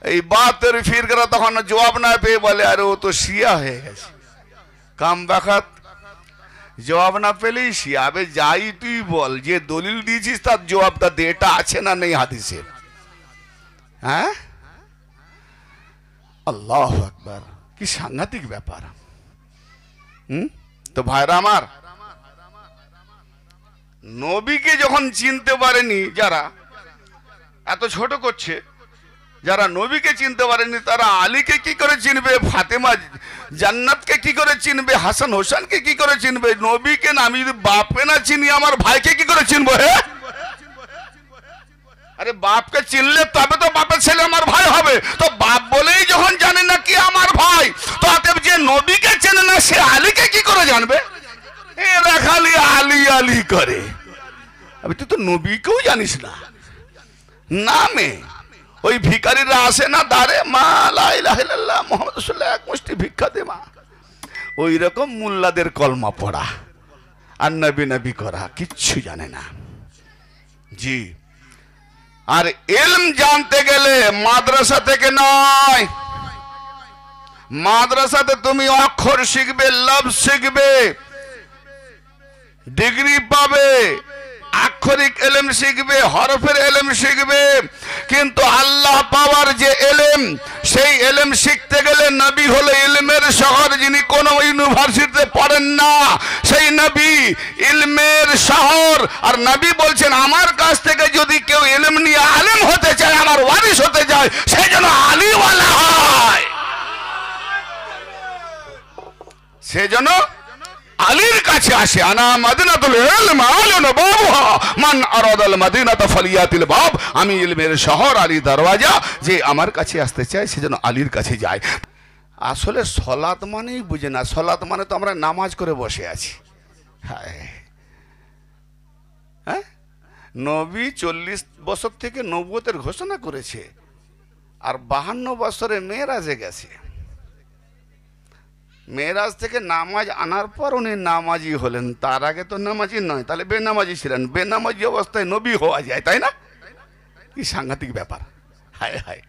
এই বাতের ফিরকারা তখন জবাব না পেয়ে বলে আরে ও তো শিয়া হয়ে গেছে, কাম বাখাত জবাব না পেলেই শিয়া। আবে যাই তুই বল, যে দলিল দিয়েছিস তার জবাবটা দে, এটা আছে না নেই হাদিসে? হ্যাঁ, আল্লাহু আকবার, কি সাংঘাতিক ব্যাপার। তো ভাইরা আমার, নবীকে যখন চিনতে পারেনি যারা, এত ছোট করছে, যারা নবীকে চিনতে পারেনি তারা আলীকে কি করে চিনবে, ফাতেমা জান্নাতকে কি করে চিনবে, হাসান হোসেনকে কি করে চিনবে? নবীকে না আমি যদি বাপকে না চিনি আমার ভাইকে কি করে চিনবো? হে, আরে বাপকে চিনলে তবে তো বাপের ছেলে আমার ভাই হবে। তো বাপ বলেই যখন জানে না কি আমার ভাই, তো অতএব যে নবীকে চেনে না সে আলীকে কি করে জানবে? এরা খালি আলী আলী করে। আবে তুই তো নবীকেও জানিস না, নামে ওই ভিখারিরা আসে না দাঁড়ে, মা লা ইলাহা ইল্লাল্লাহ মুহাম্মদ রাসূলুল্লাহ, এক মুষ্টি ভিক্ষা দে মা। ওই রকম মুল্লাদের কলমা পড়া আর নবী নবী করা, কিচ্ছু জানে না। জি, আর ইলম জানতে গেলে মাদ্রাসা থেকে নয়, মাদ্রাসাতে তুমি অক্ষর শিখবে, লফজ শিখবে, ডিগ্রি পাবে, আক্ষরিক ইলম শিখবে, হরফের ইলম শিখবে, কিন্তু আল্লাহ পাওয়ার যে ইলম, সেই ইলম শিখতে গেলে নবী হলো ইলমের শহর, যিনি কোনো ইউনিভার্সিটিতে পড়েন না, সেই নবী ইলমের শহর। আর নবী বলছেন আমার কাছ থেকে যদি কেউ ইলম নিয়ে আলেম হতে চায়, আমার ওয়ারিস হতে চায়, সেই জন্য আলীওয়ালা হয়, সেজন্য আলীর কাছে আসে। আনা মাদিনাতুল ইলম আলিন বাবুহা মান আরাদাল মাদিনাতা ফালিয়াতিল বাব, আমি ইলমের শহর, আলী দরওয়াজা, যে আমার কাছে আসতে চায় সেজন্য আলীর কাছে যায়। আসলে সলাত মানেই বুঝে না, সলাত মানে তো আমরা নামাজ করে বসে আছি। হ্যাঁ, নবী 40 বছর থেকে নবুয়তের ঘোষণা করেছে, আর 52 বছরে মেরাজে গেছে। মেরাজ থেকে নামাজ আনার পর উনি নামাজি হলেন, তার আগে তো নামাজি নয়, তাহলে বেনামাজি ছিলেন। বেনামাজি অবস্থায় নবী হওয়া যায়, তাই না? কি সাংঘাতিক ব্যাপার, হায় হায়।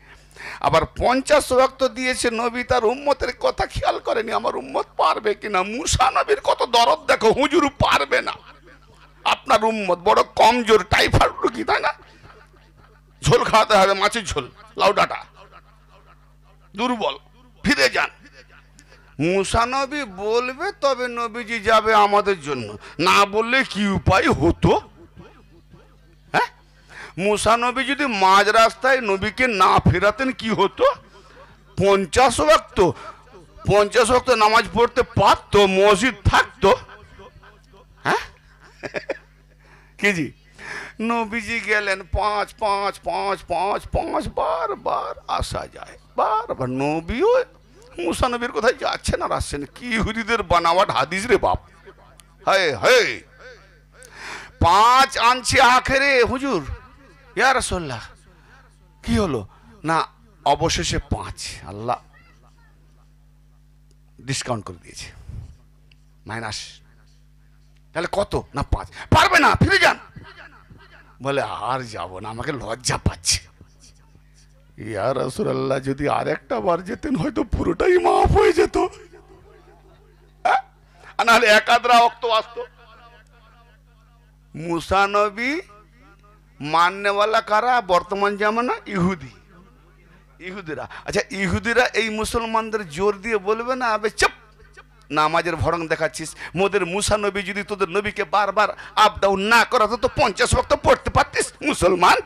আবার 50 ওয়াক্ত দিয়েছে নবী, তার উম্মতের কথা খেয়াল করেনি, আমার উম্মত পারবে কিনা। মুসা নবীর কত দরদ দেখো, হুজুর পারবে না, আপনার উম্মত বড় কমজোর, টাইফয়েড রোগী, তাই না? ঝোল খাওয়াতে হবে, মাছের ঝোল, লাউ ডাঁটা, দুর্বল, ফিরে যান। মুসা নবী বলবে তবে নবীজি যাবে আমাদের জন্য, না বললে কি উপায় হতো? হ্যাঁ, মুসা নবী যদি মাঝ রাস্তায় নবীকে না ফেরাতেন কি হতো? 50 ওয়াক্ত নামাজ পড়তে পারতো, মসজিদ থাকতো। হ্যাঁ, কি জি, নবীজি গেলেন 5 বারবার আসা যায়, বারবার। নবীও মুসা নবীর কোথায় যাচ্ছেন আর আসছেন, কি ইহুদিদের বানাওয়াট হাদিস রে বাপ, হায় হায়। 5 আনছে আখেরে, হুজুর ইয়া রাসূলুল্লাহ কি হলো না, অবশেষে 5, আল্লাহ ডিসকাউন্ট করে দিয়েছে, মাইনাস। তাহলে কত না 5, পারবে না, ফিরে যান। বলে আর যাব না, আমাকে লজ্জা পাচ্ছে। ইয়া রাসূলুল্লাহ যদি আরেকটা বার যেতেন হয়তো পুরোটাই মাফ হয়ে যেত, নাহলে একাদরা ওয়াক্ত আসতো। মুসা নবী মাননেওয়ালা কারা? বর্তমান জামানা ইহুদিরা। আচ্ছা, ইহুদিরা এই মুসলমানদের জোর দিয়ে বলবে না, আবে চুপ, নামাজের ভরং দেখাচ্ছিস। মোদের মুসা নবী যদি তোদের নবীকে বারবার আপ ডাউন না করাতো তো 50 ওয়াক্ত পড়তে পারতিস মুসলমান।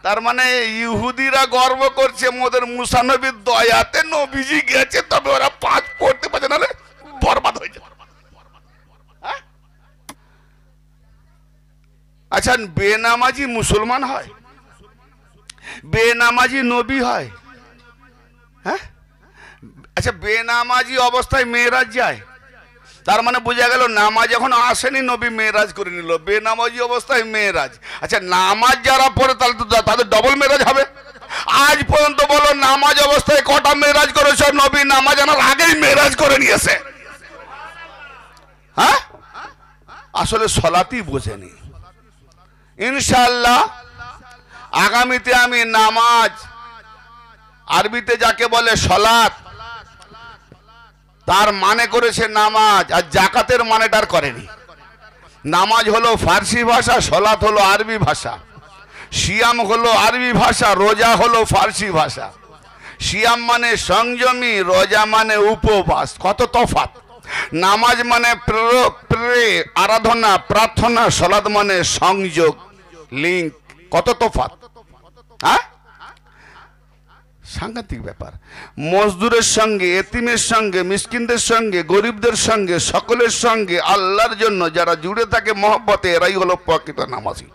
তার মানে ইহুদিরা গর্ব করছে মোদের মুসা নবীর দয়াতে নবীজি গেছে, তবে ওরা 5 পড়তে পারছে, নাহলে বরবাদ হয়ে যায়। আচ্ছা, বেনামাজি মুসলমান হয়, বেনামাজি নবী হয়? হ্যাঁ, আচ্ছা, বেনামাজি অবস্থায় মেরাজ যায়, তার মানে বোঝা গেল নামাজ এখন আসেনি, নবী মেরাজ করে নিল, বেনামাজি অবস্থায় মেরাজ। আচ্ছা, নামাজ যারা পড়ে তাহলে তো তাদের ডবল মেরাজ হবে। আজ পর্যন্ত বলো নামাজ অবস্থায় কটা মেরাজ করেছে? নবী নামাজ আনার আগেই মেরাজ করে নিয়েছে। হ্যাঁ, আসলে সলাতই বোঝেনি। ইনশাআল্লাহ আগামীতে আমি নামাজ আরবিতে যাকে বলে সলাত, তার মানে করেছে নামাজ, আর জাকাতের মানেটার করেনি। নামাজ হলো ফার্সি ভাষা, সলাত হলো আরবি ভাষা। সিয়াম হলো আরবি ভাষা, রোজা হলো ফার্সি ভাষা। সিয়াম মানে সংযমী, রোজা মানে উপবাস। কত তফাৎ! নামাজ মানে আরাধনা, প্রার্থনা, সলাত মানে সংযোগ, লিঙ্ক। কত তফাৎ! হ্যাঁ, সাংঘাতিক ব্যাপার। মজদুরের সঙ্গে, এতিমের সঙ্গে, মিসকিনদের সঙ্গে, গরিবদের সঙ্গে, সকলের সঙ্গে আল্লাহর জন্য যারা জুড়ে থাকে মহব্বতে, এরাই হলো প্রকৃত নামাজি।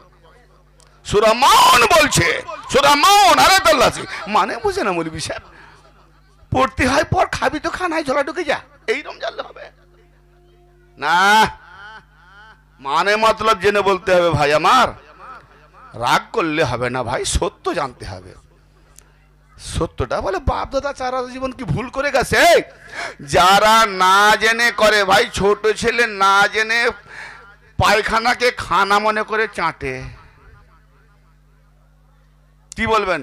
সূরা মাউন বলছে, সূরা মাউন। আরে তাল্লাহি মানে বুঝে না মৌলভী সাহেব, পড়তে হয় পর, খাবি তো খানায় ঝোলা ঢুকে যা, এইরকম জানলে হবে না। মানে মতলব জেনে বলতে হবে ভাই আমার, রাগ করলে হবে না ভাই, সত্য জানতে হবে। সত্যটা বলে বাপ দাদা চারা জীবন কি ভুল করে গেছে? যারা না জেনে করে ভাই, ছোট ছেলে না জেনে পায়খানাকে খানা মনে করে চাটে, কি বলবেন?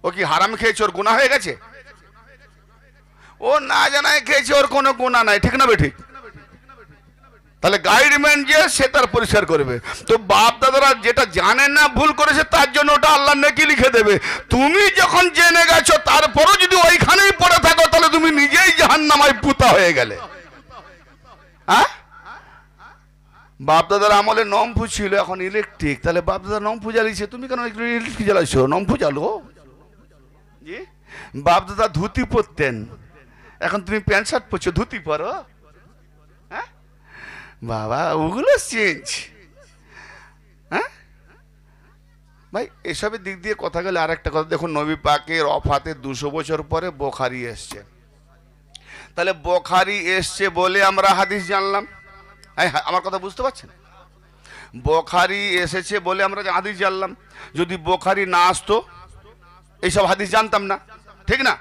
ও কি হারাম খেয়েছে, ওর গুনাহ হয়ে গেছে? ও না জানায় খেয়েছে, ওর কোনো গুনাহ নাই, ঠিক না বেঠিক? তাহলে গাইডম্যান যে সে তার পরিষ্কার করবে। তো বাপ দাদারা যেটা জানেন না, ভুল করেছে, তার জন্য ওটা আল্লাহর নেকি লিখে দেবে। তুমি যখন জেনে গেছো তারপরও যদি ওইখানেই পড়ে থাকো, তাহলে তুমি নিজেই জাহান্নামায় পুতা হয়ে গেলে। হ্যাঁ, বাপ দাদার আমলে নমফু ছিল, এখন ইলেকট্রিক। তাহলে বাপ দাদা নমফু জ্বালিয়েছে, তুমি কেন ইলেকট্রিক জ্বালাইছো? নমফু জ্বালো। জি, বাপ দাদা ধুতি পরতেন, এখন তুমি প্যান্ট শার্ট পরছো, ধুতি পরো। হ্যাঁ বাবা, ওগুলো চেঞ্জ। হ্যাঁ ভাই, এসবের দিক দিয়ে কথা গেলে আর একটা কথা দেখুন, নবী পাকের ওফাতের 200 বছর পরে বুখারী এসছে। তাহলে বুখারী এসছে বলে আমরা হাদিস জানলাম। আমার কথা বুঝতে পারছেন? বুখারী এসেছে বলে আমরা হাদিস জানলাম। যদি বুখারী না আসতো এইসব হাদিস জানতাম না, ঠিক না?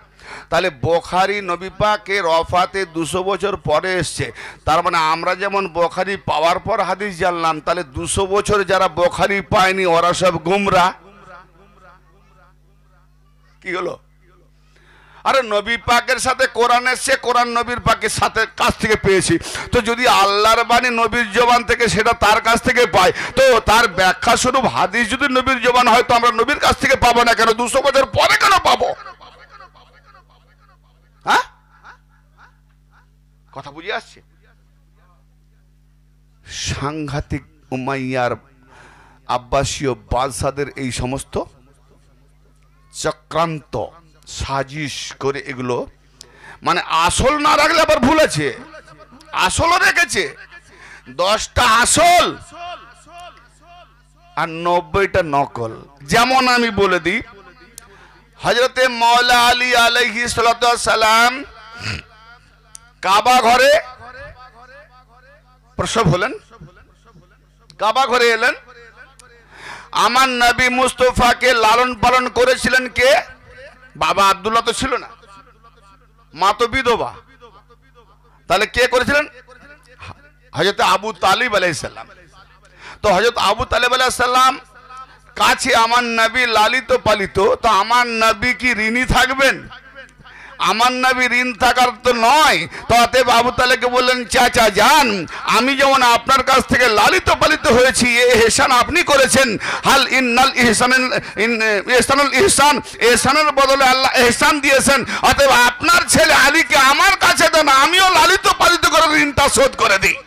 তাহলে বুখারী নবী পাকের ওফাতে 200 বছর পরে এসছে। তার মানে আমরা যেমন বুখারী পাওয়ার পর হাদিস জানলাম, তাহলে 200 বছর যারা বুখারী পায়নি ওরা সব গুমরা। কি হলো? আরে নবী পাকের সাথে কোরআন এসছে, কোরআন নবীর পাকের সাথে কাছ থেকে পেয়েছি। তো যদি আল্লাহর বাণী নবীর জবান থেকে, সেটা তার কাছ থেকে পাই, তো তার ব্যাখ্যা স্বরূপ হাদিস যদি নবীর জবান হয়, তো আমরা নবীর কাছ থেকে পাবো না কেন? 200 বছর পরে কেন পাবো? হ্যাঁ, কথা বুঝে আসছে? সাংঘাতিক উমাইয়ার আব্বাসীয় বাদশাদের এই সমস্ত চক্রান্ত, সাজিশ করে এগুলো, মানে আসল না রাখলে আবার ভুল আছে, আসলও রেখেছে। 10টা আসল আর 90টা নকল। যেমন আমি বলে দিই, হযরতে মাওলা আলী আলাইহিস সালাতু ওয়াস সালাম কাবা ঘরে প্রসব হলেন, কাবা ঘরে এলেন। আমার নবী মুস্তাফাকে লালন পালন করেছিলেন কে? বাবা আব্দুল্লাহ তো ছিল না, মা তো বিধবা। তাহলে কে করেছিলেন? হযরত আবু তালিব আলাইহিস সালাম। তো হযরত আবু তালিব আলাইহিস সালাম কাছে আমার নবী লালিত পালিত, তো আমার নবী কি ঋণী থাকবেন? আমার নবী ঋণ থাকার তো নয়। তো অতএব আবু তালেবকে বললেন, চাচা যান, আমি যেমন আপনার কাছ থেকে লালিত পালিত হয়েছি, এই ইহসান আপনি করেছেন। হাল ইন্নাল ইহসানুল ইহসান, ইহসানের বদলে আল্লাহ ইহসান দিয়েছেন। অতএব আপনার ছেলে আলীকে আমার কাছে দেন, আমিও লালিত পালিত করে ঋণটা শোধ করে দিই।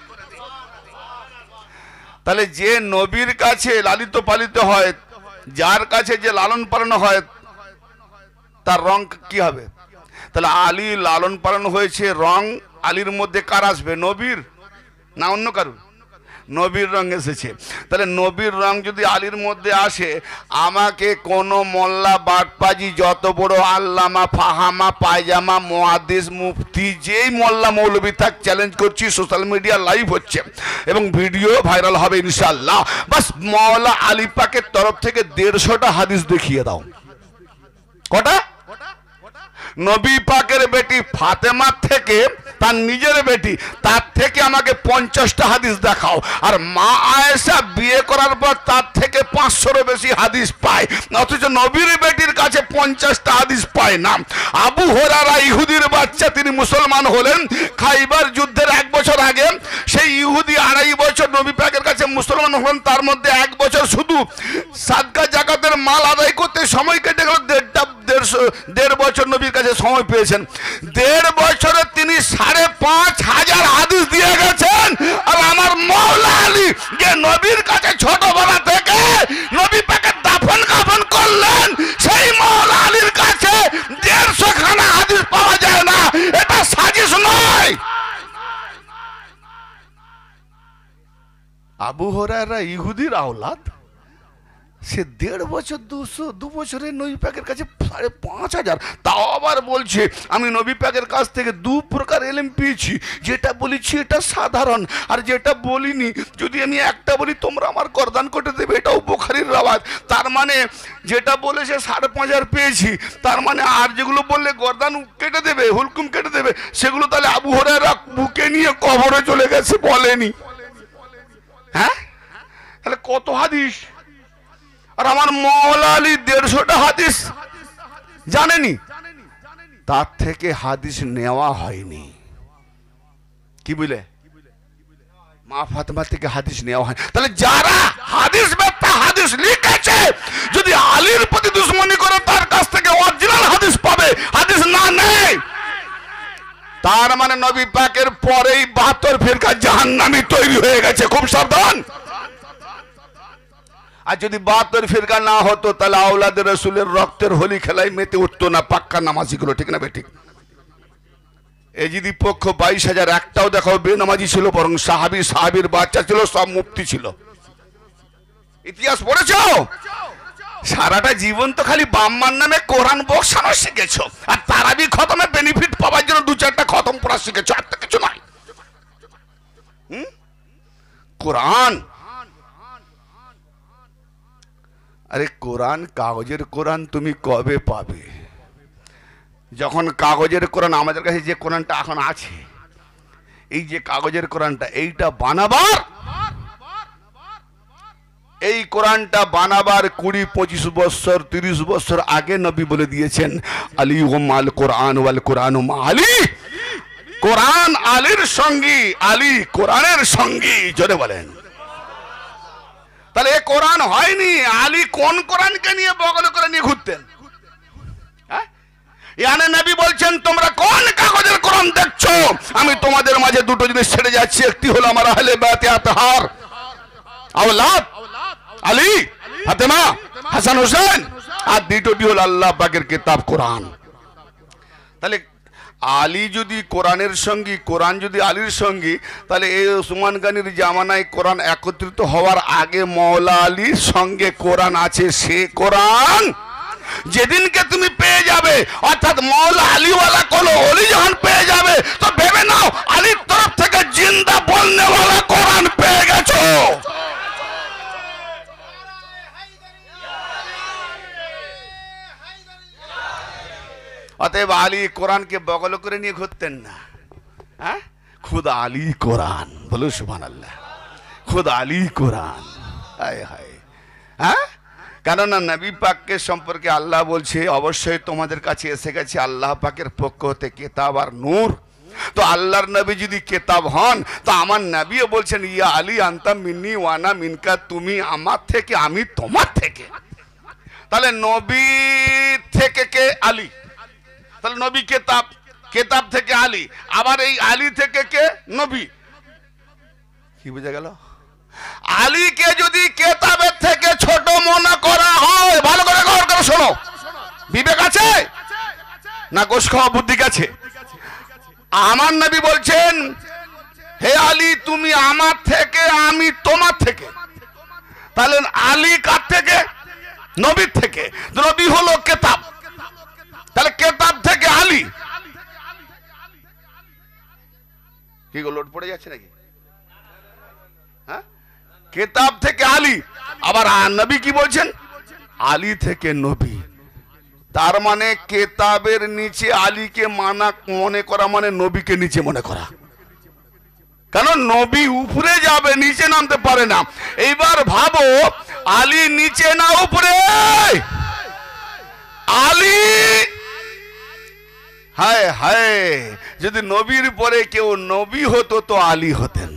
তাহলে যে নবীর কাছে লালিত পালিত হয়, যার কাছে যে লালন পালন হয়, তার রং কি হবে? তাহলে আলী লালন পালন হয়েছে, রং আলীর মধ্যে কার আসবে? নবীর না অন্য কারণ? নবীর রং এসেছে। তাহলে নবীর রং যদি আলীর মধ্যে আসে, আমাকে কোনো মোল্লা বাটপাজি, যত বড় আল্লামা, ফাহামা, পায়জামা, মুহাদ্দিস, মুফতি, যেই মোল্লা মৌলবী থাক, চ্যালেঞ্জ করছি, সোশ্যাল মিডিয়া লাইভ হচ্ছে এবং ভিডিও ভাইরাল হবে ইনশাআল্লাহ। বাস মাওলা আলী পাকের তরফ থেকে 150টা হাদিস দেখিয়ে দাও। কটা? নবী পাকের বেটি ফাতেমা থেকে তার নিজের বেটি, তার থেকে আমাকে 50টা হাদিস দেখাও। আর মা আয়েশা বিয়ে করার পর তার থেকে 500-এরও বেশি হাদিস পায়, অথচ নবীর বেটির কাছে 50টা হাদিস পায় না। আবু হুরায়রা ইহুদির বাচ্চা, তিনি মুসলমান হলেন খাইবার যুদ্ধের 1 বছর আগে। সেই ইহুদি 2.5 বছর নবী পাকের কাছে মুসলমান হলেন, তার মধ্যে 1 বছর শুধু সাদকা জাকাতের মাল আদায় করতে সময় কেটে গেল। 1.5 বছর নবীর কাছে সময় পেয়েছেন। 1.5 বছরে তিনি 5,500 হাদিস দিয়ে গেছেন। আর আমার মওলা আলী যে নবীর কাছে ছোটবেলা থেকে নবী পাকের দাফন কাফন করলেন, সেই মওলা আলীর কাছে 150 খানা হাদিস পাওয়া যায় না। এটা সাজিশ নয়। আবু হুরায়রা ইহুদির আওলাদ, সে 1.5 বছর 2 বছরে নবী পাকের কাছে 5,500। তাও আবার বলছে আমি নবী পাকের কাছ থেকে 2 প্রকার ইলম পেয়েছি, যেটা বলেছি এটা সাধারণ, আর যেটা বলিনি যদি আমি একটা বলি তোমরা আমার গর্দান কেটে দেবে, এটাও বুখারীর রাওয়ায়াত। তার মানে যেটা বলেছে 5,500 পেয়েছি, তার মানে আর যেগুলো বললে গর্দান কেটে দেবে, হুলকুম কেটে দেবে, সেগুলো তাহলে আবু হুরায়রা বুকে নিয়ে কবরে চলে গেছে, বলেনি। হ্যাঁ, তাহলে কত হাদিস? আর আমার মওলা আলী 150টা হাদিস জানেনি, তার থেকে হাদিস নেওয়া হয়নি। কি বুঝলে? মা ফাতেমা থেকে হাদিস নেওয়া হয়। তাহলে যারা হাদিস ব্যাপার হাদিস লিখেছে, যদি আলীর প্রতি দুশমনি করে তার কাছ থেকে অরিজিনাল হাদিস পাবে, হাদিস না নেই, তার মানে নবী পাকের পরেই 72 ফিরকা জাহান্নামী তৈরি হয়ে গেছে। খুব সাবধান। আর যদি 72 ফিরকা না হতো তাহলে আওলাদের রাসূলের রক্তের হোলি খেলায় মেতে উঠতো না পাক্কা নামাজিগুলো, ঠিক না বেঠিক? এজিদি পক্ষ 22,000 একটাও দেখাও বেনামাজি ছিল, বরং সাহাবীর বাচ্চা ছিল, সব মুফতি ছিল। ইতিহাস পড়েছো? সারাটা জীবন তো খালি বাম্মার নামে কোরআন বক্সানো শিখেছো, আর তারাবি খতমে বেনিফিট পাওয়ার জন্য 2-4টা খতম পড়া শিখেছো, আর তো কিছু নাই। কোরআন, আরে কোরআন, কাগজের কোরআন তুমি কবে পাবে? যখন কাগজের কোরআন আমাদের কাছে যে কোরআনটা এখন আছে, এই যে কাগজের কোরআনটা, এইটা বানাবার, এই কোরআনটা বানাবার 20-25 বছর 30 বছর আগে নবী বলে দিয়েছেন, আলী ওমাল কোরআন ওয়াল কোরআন মা আলী। কোরআন আলীর সঙ্গী, আলী কোরআনের সঙ্গী। জোরে বলেন। তাহলে এ কোরআন হয়নি, আলী কোন কোরআনকে নিয়ে বগল করে নিয়ে ঘুরতেন? ইয়ানে নবী বলছেন তোমরা কোন কাগজের কোরআন দেখছো? আমি তোমাদের মাঝে 2টো জিনিস ছেড়ে যাচ্ছি, একটি হলো আমার আহলে বাইত আতহার আওলাদ আলী, ফাতেমা, হাসান হোসেন, আর দ্বিতীয়টি হলো আল্লাহ পাকের কিতাব কোরআন। তাহলে আলী যদি কোরআনের সঙ্গী, কোরআন যদি আলীর সঙ্গী, তাহলে এই ওসমান গনির জামানায় কোরআন একত্রিত হওয়ার আগে মওলা আলীর সঙ্গে কোরআন আছে। সে কোরআন যেদিনকে তুমি পেয়ে যাবে, অর্থাৎ মওলা আলীওয়ালা কোন ওলি যখন পেয়ে যাবে, তো ভেবে নাও আলীর তরফ থেকে জিন্দা বলনেওয়ালা কোরআন পেয়ে গেছো। অতএব আলী কোরআনকে বগল করে নিয়ে ঘুরতেন না। হ্যাঁ, খুদা আলী কোরআন, বলো সুবহানাল্লাহ। খুদা আলী কোরআন, হায় হায়। হ্যাঁ, কেননা নবী পাককে সম্পর্কে আল্লাহ বলছে অবশ্যই তোমাদের কাছে এসে গেছে আল্লাহ পাকের পক্ষ হতে কিতাব আর নূর। তো আল্লাহর নবী যদি কিতাব হন, তো আমার নবীও বলছেন ইয়া আলী আনতা মিন্নি ওয়ানা মিনকা, তুমি আমার থেকে আমি তোমার থেকে। তাহলে নবী থেকে কে? আলী। তাহলে নবী কিতাব, কিতাব থেকে আলী, আবার এই আলী থেকে কে? নবী। কি বুঝা গেল? আলীকে যদি কিতাবের থেকে ছোট মনে করা হয়, ভালো করে গৌর করে শোনো, বিবেক আছে না গোশ খাওয়া বুদ্ধি আছে? আমার নবী বলছেন হে আলী তুমি আমার থেকে আমি তোমার থেকে। তাহলে আলী কার থেকে? নবীর থেকে। নবী হলো কিতাব, তাহলে কিতাব থেকে আলী। কি গো লোড পড়ে যাচ্ছে নাকি? হ্যাঁ, কিতাব থেকে আলী। আবার নবী কি বলছেন? আলী থেকে নবী। তার মানে কেতাবের নিচে আলীকে মানা মনে করা মানে নবীকে নিচে মনে করা। কারণ নবী উপরে যাবে, নিচে নামতে পারে না। এইবার ভাবো, আলী নিচে না উপরে? আলী, হায় হায়, যদি নবীর পরে কেউ নবী হতো তো আলী হতেন।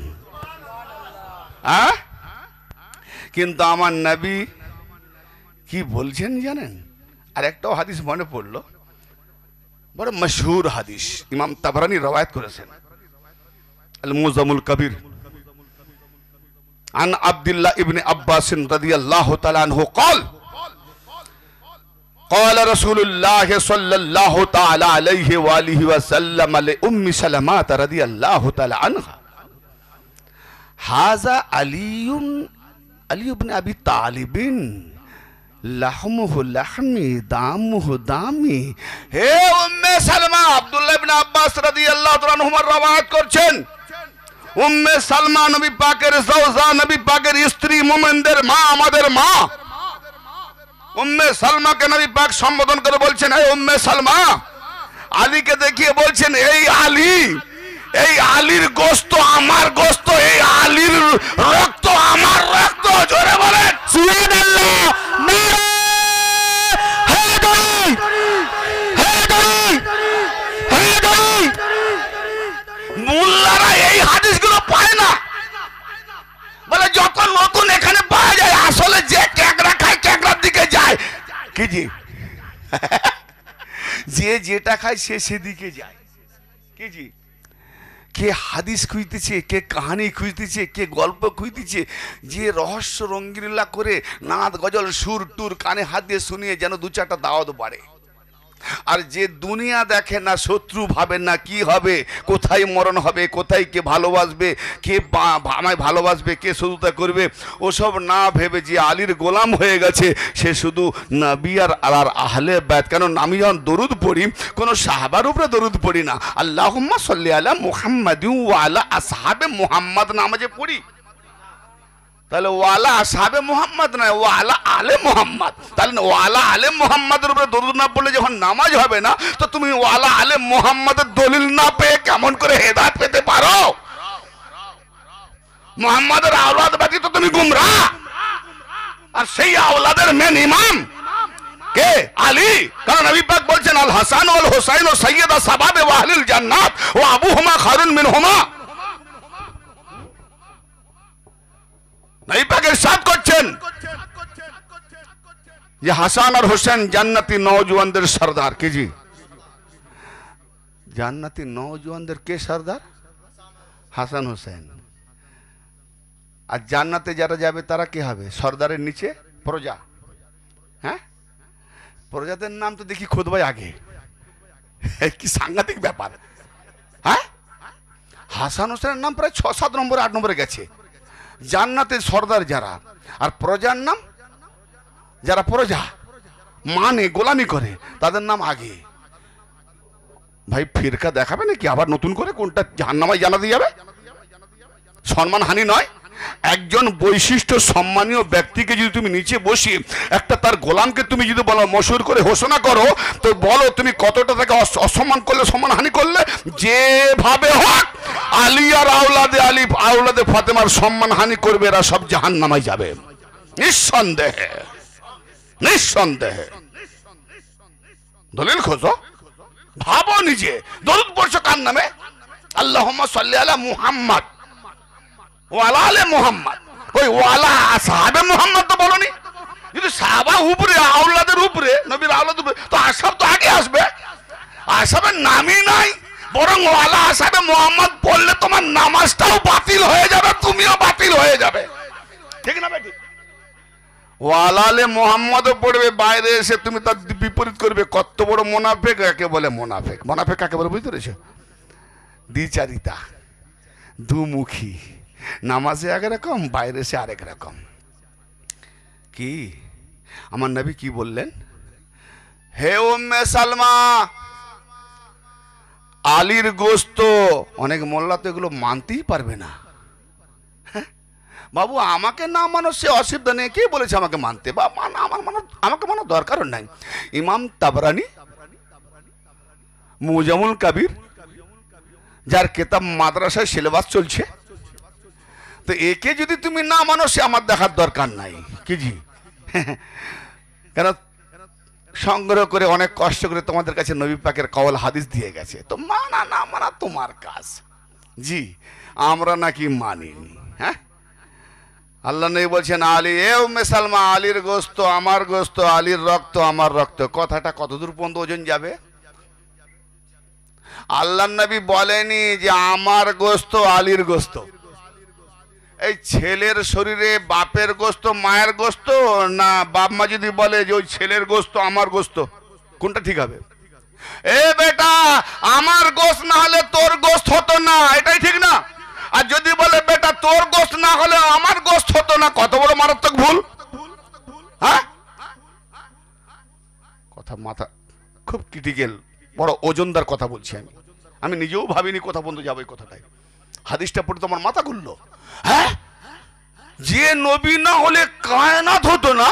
কিন্তু আমার নবী কি বলছেন জানেন? আর একটাও হাদিস মনে পড়লো, বড় মশহুর হাদিস, ইমাম তাবরানী রওয়ায়াত করেছেন, আল-মুজামুল কবির, আন আব্দুল্লাহ ইবনে আব্বাস রাদিয়াল্লাহু তাআলা আনহু قال قال رسول الله صلى الله تعالى عليه واله وسلم لأم سلمة رضي الله تعالى عنها هذا علي بن ابي طالب লাহমুহু লাহমি দামুহু দামি। হে উম্মে সালমা, আব্দুল্লাহ ইবনে আব্বাস রাদিয়াল্লাহু তাআলা আনহুমা রওয়ায়াত করছেন, উম্মে সালমা নবী পাকের জাওজা, নবী পাকের স্ত্রী, মুমিনদের মা, আমাদের মা। উম্মে সালমাকে নবী পাক সম্বোধন করে বলছেন, হে উম্মে সালমা। আলীকে দেখিয়ে বলছেন, এই আলী, এই আলীর গোশত আমার গোশত, এই আলীর রক্ত আমার রক্ত। জোরে বলেন সুবহানাল্লাহ। মোল্লারা এই হাদিসগুলো পায় না, বলে যত নতুন এখানে পাওয়া যায়, আসলে যে ক্যাকড়া খায় ক্যাকড়ার দিকে যায়। কি জি? যে যেটা খায় সে সেদিকে যায়। কি জি? কে হাদিস খুঁজতেছে, কে কাহানি খুঁজতেছে, কে গল্প খুঁজতেছে, যে রহস্য রঙ্গিলা করে নাদ গজল সুর টুর কানে হাত দিয়ে শুনিয়ে যেন দু চারটা দাওয়াত বাড়ে। আর যে দুনিয়া দেখে না, শত্রু ভাবে না, কি হবে, কোথায় মরণ হবে, কোথায় কে ভালোবাসবে, কে আমায় ভালোবাসবে, কে শত্রুতা করবে, ওসব না ভেবে যে আলীর গোলাম হয়ে গেছে, সে শুধু নবী আর আহলে বাইত। কারণ আমি যখন দরুদ পড়ি, কোনো সাহাবার উপরে দরুদ পড়ি না, আল্লাহুম্মা সাল্লি আলা মুহাম্মাদিন ওয়া আলা আসহাবে মুহাম্মাদ নামাজে পড়ি। তাহলে ওয়ালা আসহাবে মুহাম্মদ নয়, ওয়ালা আলে মুহাম্মদ। তাহলে ওয়ালা আলে মুহাম্মাদের উপরে দরুদ না পড়লে যখন নামাজ হবে না, তো তুমি ওয়ালা আলে মুহাম্মাদের দলিল না পেয়ে কেমন করে হেদায়েত পেতে পারো? মুহাম্মাদের আওলাদ ব্যতীত তুমি গুমরাহ। আর সেই আওলাদের মেন ইমাম কে? আলী। কারণ নবী পাক বলছেন, আল হাসান ওয়াল হুসাইন সাইয়্যিদা শাবাবে ওয়া আহলিল জান্নাত ওয়া আবুহুমা খায়রুন মিনহুমা। নবী পাক ইরশাদ করছেন যে হাসান আর হোসেন জান্নাতি নওজওয়ানদের সরদার। কি জি? জান্নাতি নওজওয়ানদের কে সরদার? হাসান হোসেন। আর জান্নাতে যারা যাবে তারা কি হবে? সরদারের নিচে প্রজা। হ্যাঁ, প্রজাদের নাম তো দেখি খুতবায় আগে। কি সাংঘাতিক ব্যাপার। হ্যাঁ, হাসান হোসেনের নাম প্রায় 6-7 নম্বরে 8 নম্বরে গেছে। জান্নাতের সরদার যারা, আর প্রজার নাম যারা প্রজা মানে গোলামি করে, তাদের নাম আগে। ভাই ফিরকা দেখাবে নাকি আবার নতুন করে? কোনটা জাহান্নামে জানা দিয়ে যাবে? সম্মান হানি নয়। একজন বৈশিষ্ট্য সম্মানীয় ব্যক্তিকে যদি তুমি নিচে বসিয়ে একটা তার গোলামকে তুমি যদি বলো, মশহুর করে ঘোষণা করো, তো বলো তুমি কতটা তাকে অসম্মান করলে, সম্মান হানি করলে। যেভাবে হোক আলী আর আওলাদে আলী, আওলাদে ফাতেমার সম্মান হানি করবে, এরা সব জাহান্নামে যাবে নিঃসন্দেহে, নিঃসন্দেহে। দলিল খোঁজো, ভাবো নিজে। দরুদ পড়ছো কার নামে? আল্লাহুম্মা সাল্লি আলা মুহাম্মদ ওয়ালা আলে মুহাম্মদ। ওই ওয়ালা আসহাবে মুহাম্মদ তো বলনি। যদি সাহাবা উপরে, আওলাদের উপরে, নবীর আওলাদের উপরে, তো আসহাব তো আগে আসবে। আসহাবের নামই নাই, বরং ওয়ালা আসহাবে মুহাম্মদ পড়লে তোমার নামাজটাও বাতিল হয়ে যাবে, তুমিও বাতিল হয়ে যাবে। ঠিক না বেটি? ওয়ালা আলে মুহাম্মদও পড়বে, বাইরে এসে তুমি তার বিপরীত করবে। কত বড় মুনাফিক একে বলে মুনাফিক। মুনাফিক কাকে বলে বুঝতে পেরেছো? দ্বিচারিতা, দুমুখী। নামাজে এক রকম, বাইরে সে আরেক রকম। কি আমার নবী কি বললেন? হে উম্মে সালমা, আলীর গোশত, অনেক মোল্লা তো এগুলো মানতেই পারবে না। বাবু আমাকে না মানো সে অসুবিধা নেই, কে বলেছে আমাকে মানতে, বা আমাকে মানার দরকারও নাই। ইমাম তাবরানি মুজামুল কাবির, যার কেতাব মাদ্রাসায় সিলেবাস চলছে, তো একে যদি তুমি না মানো সে আমার দেখার দরকার নাই কি জি। কেন সংগ্রহ করে অনেক কষ্ট করে তোমাদের কাছে নবী পাকের কওল হাদিস দিয়ে গেছে, তো মানা না মানা তোমার কাজ জি। আমরা নাকি মানিনি। হ্যাঁ, আল্লাহ নবী বলছেন আলী এ উম্মে সালমা, আলীর গোস্ত আমার গোস্ত, আলীর রক্ত আমার রক্ত। কথাটা কতদূর পর্যন্ত ওজন যাবে? আল্লাহ নবী বলেনি যে আমার গোস্ত আলীর গোস্ত। এই ছেলের শরীরে বাপের গোস্ত মায়ের গোস্ত, না বাপ মা যদি বলে যে ওই ছেলের গোস্ত আমার গোস্ত, কোনটা ঠিক হবে? এ বেটা আমার গোস্ত না হলে তোর গোস্ত হতো না, এটাই ঠিক না? আর যদি বলে বেটা তোর গোস্ত না হলে আমার গোস্ত হতো না, কত বড় মারাত্মক ভুল। হ্যাঁ, কথা মাথা খুব ক্রিটিক্যাল, বড় ওজনদার কথা বলছি আমি নিজেও ভাবিনি কথা বন্ধু যাবো এই কথাটাই। হাদিসটা পড়ে তো আমার মাথা ঘুরলো। হ্যাঁ, যে নবী না হলে কায়নাত হতো না,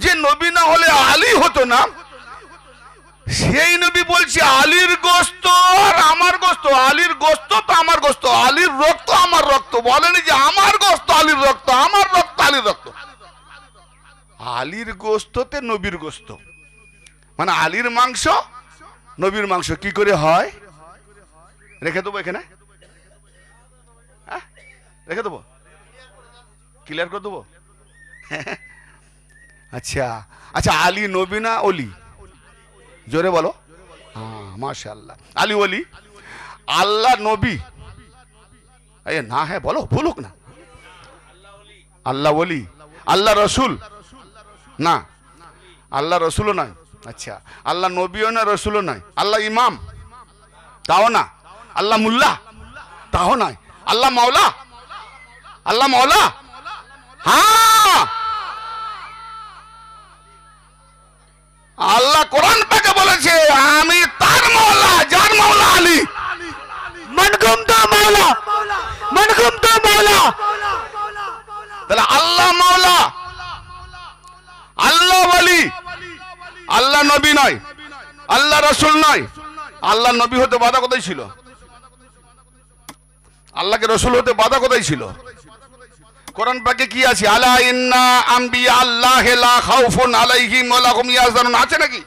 যে নবী না হলে আলী হতো না, সেই নবী বলছে আলীর গোস্ত আর আমার গোস্ত, আলীর গোস্ত তো আমার গোস্ত, আলীর রক্ত আমার রক্ত। বলেনি যে আমার গোস্ত আলীর রক্ত, আমার রক্ত আলীর রক্ত। আলীর গোস্ততে নবীর গোস্ত, মানে আলীর মাংস নবীর মাংস কি করে হয়? রেখে দেবো এখানে, রেখে দেবো, ক্লিয়ার করে দেবো। আচ্ছা আচ্ছা, আলী নবী না অলি? জোরে বলো। হ্যাঁ মাশাআল্লাহ, আলী ওলি, আল্লাহ নবী। এই না, হ্যাঁ বলো, বলুক না। আল্লাহ ওলি, আল্লাহ রসুল না, আল্লাহ রসুলও নয়। আচ্ছা, আল্লাহ নবীও না, রসুলও নয়। আল্লাহ ইমাম, তাও না। আল্লাহ মুল্লা, তাও নয়। আল্লাহ মাওলা, আল্লাহ মাওলা। হ্যাঁ, আল্লাহ কোরআন পাকে বলেছে আমি তার মাওলা, যার মাওলা আলী। মানকুম তো মাওলা, মানকুম তো মাওলা। তাহলে আল্লাহ মাওলা, আল্লাহ ওলি, আল্লাহ নবী নয়, আল্লাহ রসুল নয়। আল্লাহ নবী হতে বাধা কোথায় ছিল? আল্লাহকে রসুল হতে বাধা কোথায় ছিল? কোরআন পাকে কি আছে? আলা ইন্না আম্বিয়া আল্লাহি লা খাউফুন আলাইহিম ওয়া লা হুম ইয়াহজানুন, আছে নাকি?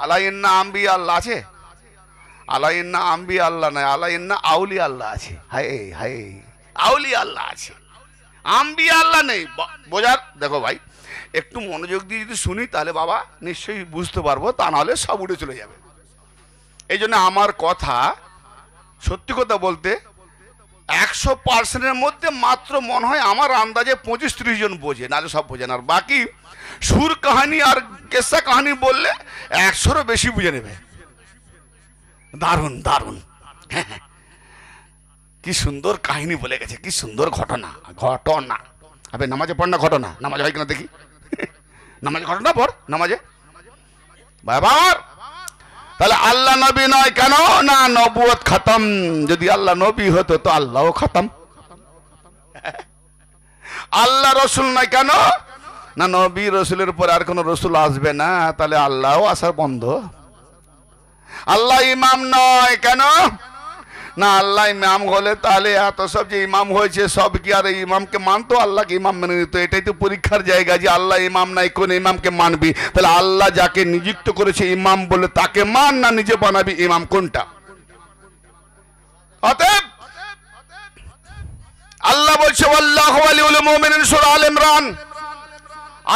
আলা ইন্না আম্বিয়া আল্লাহ আছে? আলা ইন্না আম্বিয়া আল্লাহ নাই, আলা ইন্না আউলিয়া আল্লাহ আছে। হায় হায়, আউলিয়া আল্লাহ আছে, আম্বিয়া আল্লাহ নেই। বোঝার দেখো ভাই, একটু মনোযোগ দিয়ে যদি শুনি তাহলে বাবা নিশ্চয়ই বুঝতে পারবো, তা নাহলে সব উঠে চলে যাবে। এই জন্য আমার কথা, সত্যি কথা বলতে 100%-এর মধ্যে মাত্র মনে হয় আমার আন্দাজে 25-30 জন বোঝে, নাহলে সব বোঝে না। আর বাকি সুর কাহানি আর কেসা কাহানি বললে 100-এরও বেশি বুঝে নেবে। দারুণ দারুণ, কি সুন্দর কাহিনী বলে গেছে, কি সুন্দর ঘটনা। ঘটনা আবে নামাজে পড় না, ঘটনা নামাজ হয় কিনা দেখি। নামাজে ঘটনা পড়, নামাজে বাবার। তাহলে আল্লাহ নবী নয় কেন? না নবুয়ত খতম। যদি আল্লাহ নবী হতো তো আল্লাহও খতম। আল্লাহ রসুল নয় কেন? না নবী রসুলের পর আর কোন রসুল আসবে না, তাহলে আল্লাহও আসার বন্ধ। আল্লাহ ইমাম নয় কেন? না আল্লাহ ইমাম হলে তাহলে এত সব যে ইমাম হয়েছে সব কি আর ইমামকে মানতো? আল্লাহকে ইমাম মেনে নিত? এটাই তো পরীক্ষার জায়গা যে আল্লাহ ইমাম নাই, কোন ইমামকে মানবি? তাহলে আল্লাহ যাকে নিযুক্ত করেছে ইমাম বলে তাকে মান, না নিজে বানাবি ইমাম, কোনটা? অতএব আল্লাহ বলছে আল্লাহু ওয়ালিউল মুমিনিন, সূরা আল ইমরান।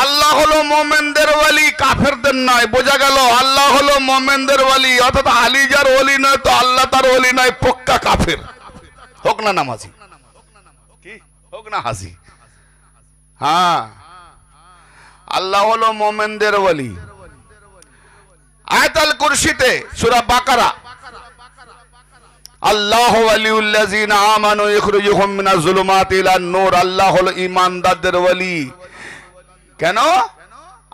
আল্লাহ হলো মুমিনদের ওয়ালি, কাফেরদের নয়। বোঝা গেল? আল্লাহ হলো মুমিনদের ওয়ালি, অর্থাৎ আলী যার ওয়ালি নয় তো আল্লাহ তার ওয়ালি নয়, পক্কা কাফের, হোক না নামাজি, কি হোক না হাজি। হ্যাঁ, আল্লাহ হলো মুমিনদের ওয়ালি। আয়াতুল কুরসিতে সূরা বাকারা, আল্লাহ ওয়ালিউল্লাযিনা আমানু ইখরিজুহুম মিনাজ যুলুমাতি ইলান নূর। আল্লাহ হলো ঈমানদারদের ওয়ালি। কেন?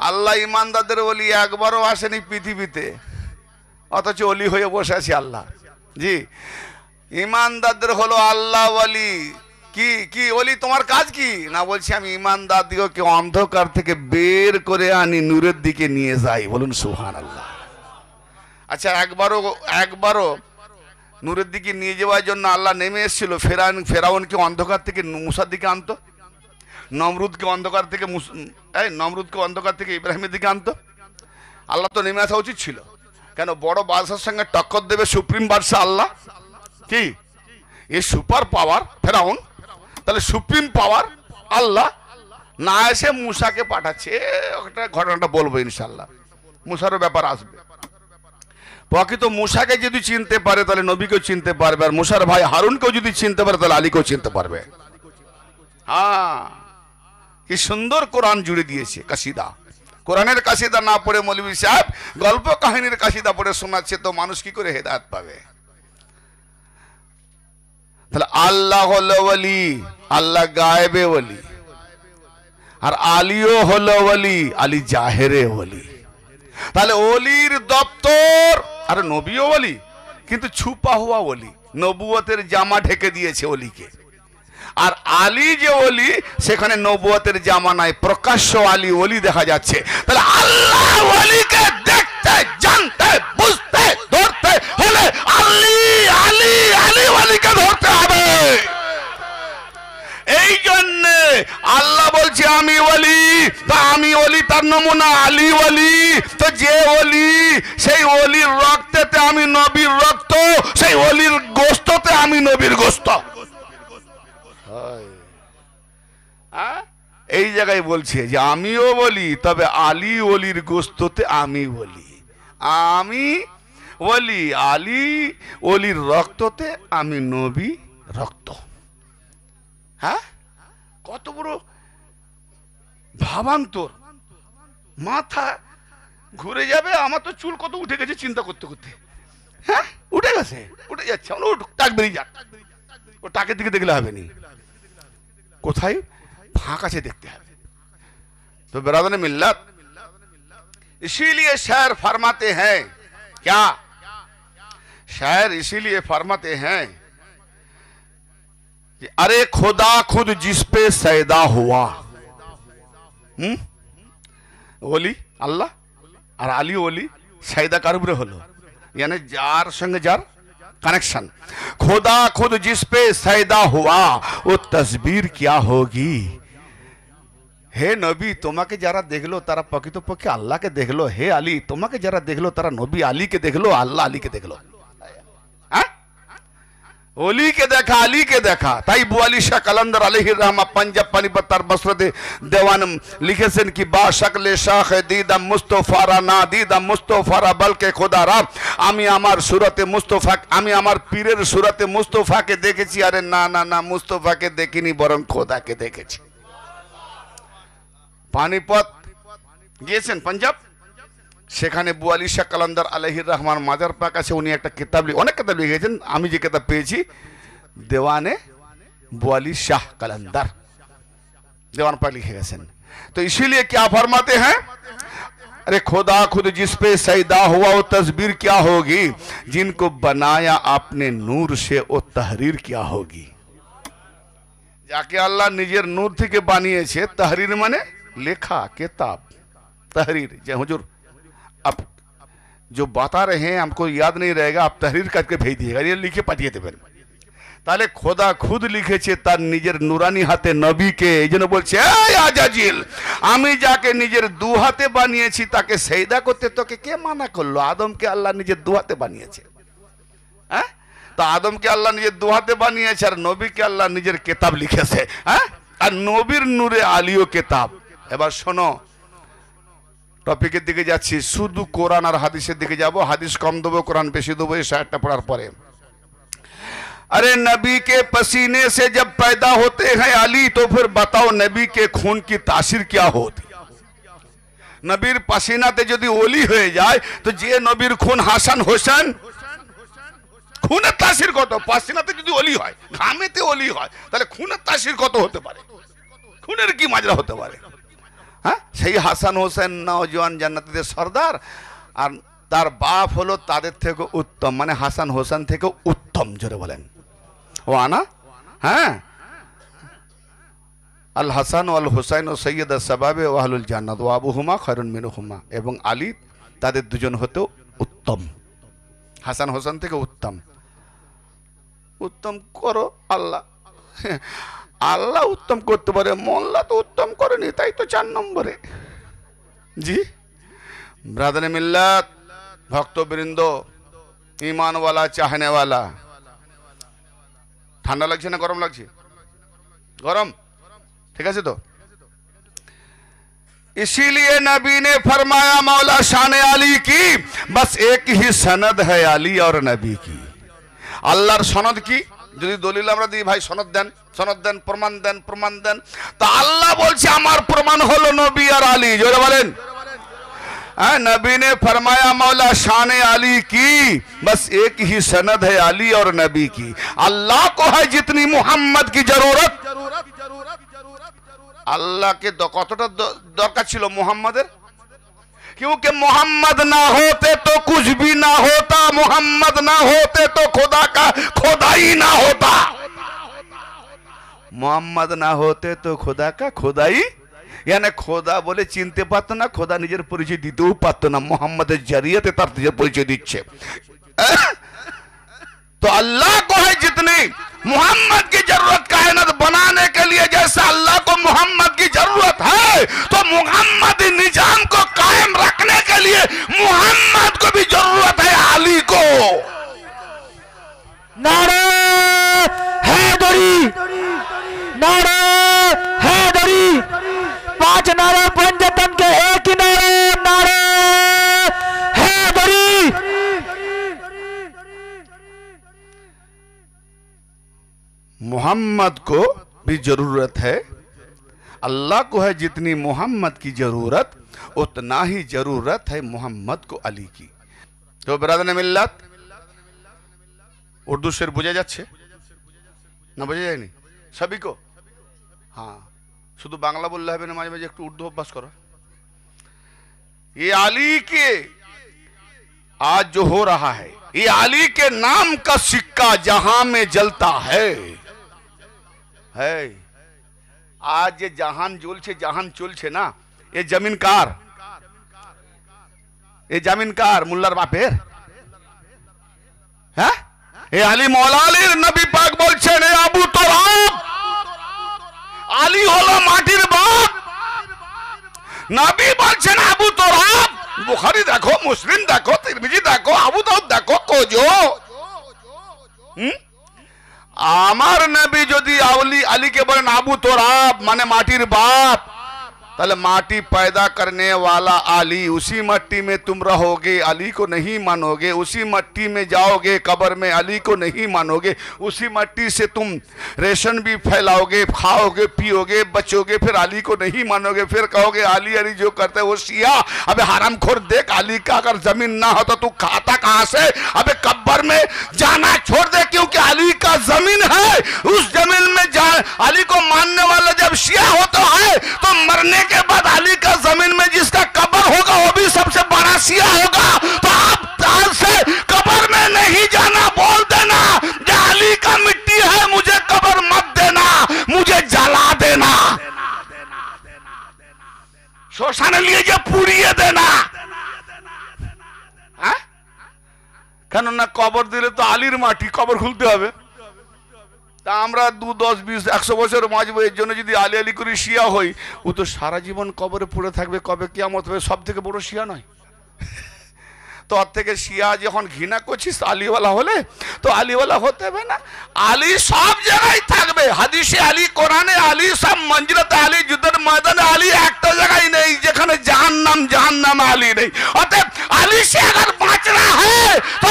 আল্লাহ ঈমানদারদের ওলি একবারও আসেনি পৃথিবীতে, অথচ ওলি হয়ে বসে আছে আল্লাহ। জি, ঈমানদারদের হলো আল্লাহ ওয়ালি। কি কি ওলি তোমার কাজ কি? না, বলছি আমি ইমানদার দিগকে অন্ধকার থেকে বের করে আনি, নূরের দিকে নিয়ে যাই। বলুন সুবহানাল্লাহ। আচ্ছা, একবারও নূরের দিকে নিয়ে যাওয়ার জন্য আল্লাহ নেমে এসেছিল? ফেরাউনকে অন্ধকার থেকে মুসার দিকে আনতো, নমরুদকে অন্ধকার থেকে ইব্রাহিমের দিকে আনতো। আল্লাহ তো নেমে আসা উচিত ছিল। কেন? বড় বাদশার সঙ্গে টক্কর দেবে সুপ্রিম বাদশা আল্লাহ। কি এ সুপার পাওয়ার ফেরাউন, তাহলে সুপ্রিম পাওয়ার আল্লাহ না এসে মুসাকে পাঠাচ্ছে। একটা ঘটনাটা বলবো ইনশাল্লাহ, মুসারও ব্যাপার আসবে। প্রকৃত মুসাকে যদি চিনতে পারে তাহলে নবীকেও চিনতে পারবে, আর মুসার ভাই হারুনকেও যদি চিনতে পারে তাহলে আলীকেও চিনতে পারবে। হ্যাঁ, কি সুন্দর কোরআন জুড়ে দিয়েছে কাসিদা। কোরআনের কাসিদা না পড়ে মৌলভী সাহেব গল্প কাহিনীর কাসিদা পড়ে শোনাচ্ছে, তো মানুষ কি করে হেদায়েত পাবে? তাহলে আল্লাহ হলো ওলি, আল্লাহ গায়েবে ওলি, আর আলীও হলো ওলি, আলী জাহেরে ওলি। তাহলে ওলির দপ্তর, আর নবীও ওলি কিন্তু ছুপা হওয়া ওলি, নবুয়তের জামা ঢেকে দিয়েছে ওলিকে। আর আলী যে ওলি, সেখানে নবুয়তের জামা নাই, প্রকাশ্য আলী ওলি দেখা যাচ্ছে। তাহলে আল্লাহ ওলিকে দেখতে, জানতে, বুঝতে, ধরতে হলে আলী আলী আলী ওলিকে ধরতে হবে। এই জন্যে আল্লাহ বলছে আমি ওলি, তা আমি ওলি তার নমুনা আলী ওলি। তো যে ওলি, সেই ওলির রক্তেতে আমি নবীর রক্ত, সেই ওলির গোস্ততে আমি নবীর গোস্ত। এই জায়গায় বলছে যে আমিও বলি, তবে আলী ওলির গোস্ততে আমি বলি। আমি ওলি, আলী ওলির রক্ততে আমি নবী রক্ত। হ্যাঁ, কত বড় ভাবান্তর! মাথা ঘুরে যাবে। আমার তো চুল কত উঠে গেছে চিন্তা করতে করতে। হ্যাঁ, উঠে গেছে, উঠে যাচ্ছে। টাক বেরিয়ে যাক, ও টাকের দিকে দেখলে হবে নি, কোথায় ফাঁক আছে দেখতে হবে। तो बिरादर मिल्लत, इसीलिए शायर फरमाते हैं, क्या शायर इसीलिए फरमाते हैं कि अरे खुदा खुद जिस पे सैदा हुआ। ওলি আল্লাহ আর আলী ওলি সৈদা কার উপরে হলো? यानी যার সঙ্গে যার कनेक्शन। खुदा खुद जिस पे सैदा हुआ वो तस्वीर क्या होगी। হে নবী, তোমাকে যারা দেখলো তারা প্রকৃতপক্ষে আল্লাহকে দেখলো। হে আলী, তোমাকে যারা দেখলো তারা নবী আলীকে দেখলো, আল্লাহ আলীকে দেখলো। ওলিকে দেখা, আলীকে দেখা। তাই বুয়ালি শাহ কালান্দার আলাইহির রহমা পাঞ্জাব পানিপত তার বসরতে দেওয়ান লিখেছেন কি বা শাকলে শাহ দিদা মুস্তফারা না দিদা মুস্তফারা বলকে খোদারা। আমি আমার সুরতে মুস্তফা, আমি আমার পীরের সুরতে মুস্তফাকে দেখেছি। আরে না না না, মুস্তফাকে দেখিনি, বরং খোদাকে দেখেছি। পানিপত গিয়েছেন পাঞ্জাব, সেখানে বুয়ালি শাহ কালান্দার আলাইহির রহমান মাজার পাক আছে। উনি একটা কিতাব, অনেক কিতাব লিখেছেন। আমি যে কিতাব পেয়েছি দেওয়ানে বুয়ালি শাহ কালান্দার, देवान पर लिखे गए। तो इसीलिए क्या फरमाते हैं, अरे खुदा खुद जिस पे सैदा हुआ वो तस्वीर क्या होगी, जिनको बनाया आपने नूर से वो तहरीर क्या होगी। जाके अल्लाह निजेर नूर থেকে বানিয়েছে। तहरीर माने लेखा किताब, तहरीर। जय हुजूर, आप जो बता रहे हैं हमको याद नहीं रहेगा, आप तहरीर करके भेज दिएगा, ये लिखे पाठिए देবেন। তাহলে খোদা খুদ লিখেছে তার নিজের নুরানি হাতে নবীকে। এই জন্য বলছে এই আজাজিল, আমি যাকে নিজের দু হাতে বানিয়েছি তাকে সেজদা করতে তোকে কে মানা করলো? আদমকে আল্লাহ নিজের দু হাতে বানিয়েছে। হ্যাঁ, তো আদমকে আল্লাহ নিজের দু হাতে বানিয়েছে, আর নবীকে আল্লাহ নিজের কিতাব লিখেছে। হ্যাঁ, আর নবীর নূরে আলীও কিতাব। এবার শোনো, টপিকের দিকে যাচ্ছি। শুধু কোরআন আর হাদিসের দিকে যাব, হাদিস কম দেবো, কোরআন বেশি দেবো এই 60টা পড়ার পরে। अरे नबी के पसीने से जब पैदा होते हैं अली, तो फिर बताओ नबी के खून की तासीर क्या होती। नबीर पसीनाते यदि ओली हो जाए तो जे नबीर खून हासान হোসেন, খুনের তাসির কত? পসিনাতে যদি ওলি হয়, ঘামেতে ওলি হয়, তাহলে খুনের তাসির কত হতে পারে? খুনের কি মাজরা হতে পারে? হ্যাঁ, সেই হাসান হোসেন নওজোয়ান জান্নাতীদের সর্দার, আর তার বাপ হলো তাদের থেকে উত্তম, মানে হাসান হোসেন থেকে উত্তম। জোরে বলেন ও আনা। হ্যাঁ, আল হাসান ওয়াল হুসাইন ও সৈয়দ সাবাবে ও আহলুল জান্নাত ওয়া আবুহুমা খায়রুন মিনহুমা, এবং আলী তাদের দুজন হতেও উত্তম, হাসান হোসেন থেকে উত্তম। উত্তম করো আল্লাহ, আল্লাহ উত্তম করতে পারে, মোল্লা তো উত্তম করেনি, তাই তো 4 নম্বরে। জি ব্রাদারে মিল্লাত, ভক্তবৃন্দ, ইমানওয়ালা, চাহনেওয়ালা, ঠান্ডা লাগছে না গরম লাগছে? गरम, ठीक है। तो इसीलिए नबी ने फरमाया मौला शान अली की बस एक ही सनद है अली और नबी की। আল্লাহর সনদ কি? যদি দলিল আমরা দিই ভাই সনদ দেন, সনদ দেন, প্রমাণ দেন, প্রমাণ দেন, তা আল্লাহ বলছে আমার প্রমাণ হলো নবী আর আলী। জোরে বলেন। नबी ने फरमाया मौला शान अली की बस एक ही सनद है अली और नबी की। अल्लाह को है जितनी मोहम्मद की जरूरत, अल्लाह के कतटा दरकार छिलो मोहम्मदेर, क्योंकि मोहम्मद ना होते तो कुछ भी ना होता, मोहम्मद ना होते तो खुदा का खुदा ही ना होता, मोहम्मद ना होते तो खुदा का खुदा ही, यानी खोदा बोले चिनते पारतो ना, खोदा निजेर परिचय दितेও पारतो ना, मोहम्मदेर जरियाते तार निजेर परिचय दिच्छे। तो अल्लाह को है जितनी मोहम्मद की जरूरत कायनात बनाने के लिए, जैसे अल्लाह को मोहम्मद की जरूरत है, तो मोहम्मदी निजाम को कायम रखने के लिए मोहम्मद को भी जरूरत है अली को। नारे हैदरी, नारे हैदरी, 5 नारे पंजतन के एक ही नारे, नारे हैदरी। मोहम्मद को भी जरूरत है, अल्लाह को है जितनी मोहम्मद की जरूरत उतना ही जरूरत है मोहम्मद को अली की। तो ब्रदर मिल्लत उर्दू शेर बुझा जाच्छे ना, बुझा जाएनी सभी को? हाँ, शुद्ध बांग्ला बोलले हबे ना, माझे माझे एकटू उर्दू अभ्यास करो। ये अली के आज जो हो रहा है, ये अली के नाम का सिक्का जहां में जलता है। आज ये जहान জ্বলছে, जहान চলছে না, ये जमीन कार, ये जमीन कार मुल्लार बापेर। হ্যাঁ, এ আলী মওলা আলীর নবী পাক বলছেন এ আবু তরাব, আলী হলো মাটির বাপ। নবী বলছেন আবু তরাব, বুখারী দেখো, মুসলিম দেখো, তিরমিজি দেখো, আবু দাউদ দেখো, কোজো। আমার নবী যদি আলী के বলেন আবু তরাব মানে মাটির বাপ, তাহলে माटी पैदा करने वाला अली, उसी मट्टी में तुम रहोगे, अली को नहीं मानोगे, उसी मट्टी में जाओगे, कब्र में अली को नहीं मानोगे, उसी मट्टी से तुम रेशन भी फैलाओगे, खाओगे, पियोगे, बचोगे, फिर अली को नहीं मानोगे, फिर कहोगे अली अली जो करते वो शिया। अबे हरामखोर, देख अली का अगर जमीन ना हो तो तू खाता कहां से? अबे कब्र में जाना छोड़ दे, क्योंकि अली का जमीन है, उस जमीन में अली को मानने वाला जब शिया होता है तो मरने के बाद अली का जमीन में जिसका कब्र होगा वो भी सबसे बड़ा शिया होगा। तो आप आज से कब्र में नहीं जाना, बोल देना जो अली का मिट्टी है, मुझे कब्र मत देना, मुझे जला देना, शोषण लिए जो पुड़िए देना। কেন না কবর দিলে তো আলীর মাটি, কবর খুলতে হবে। তা আমরা 2, 10, 20, 100 বছর বাঁচবো, এর জন্য যদি আলী আলী করে শিয়া হই, ও তো সারা জীবন কবরে পড়ে থাকবে, কবে কিয়ামত হবে। সব থেকে বড় শিয়া নয় তো ওর থেকে শিয়া যখন ঘৃণা করছিস আলীওয়ালা হলে, তো আলীওয়ালা হতে হবে না। আলী সব জায়গায় থাকবে, হাদিসে আলী, কোরআনে আলী, সব মঞ্জিলাতে আলী, যুদ্ধের ময়দানে আলী, একটা জায়গায় নেই যেখানে জাহান্নাম আলী নেই। অতএব আলী से अगर बचना है तो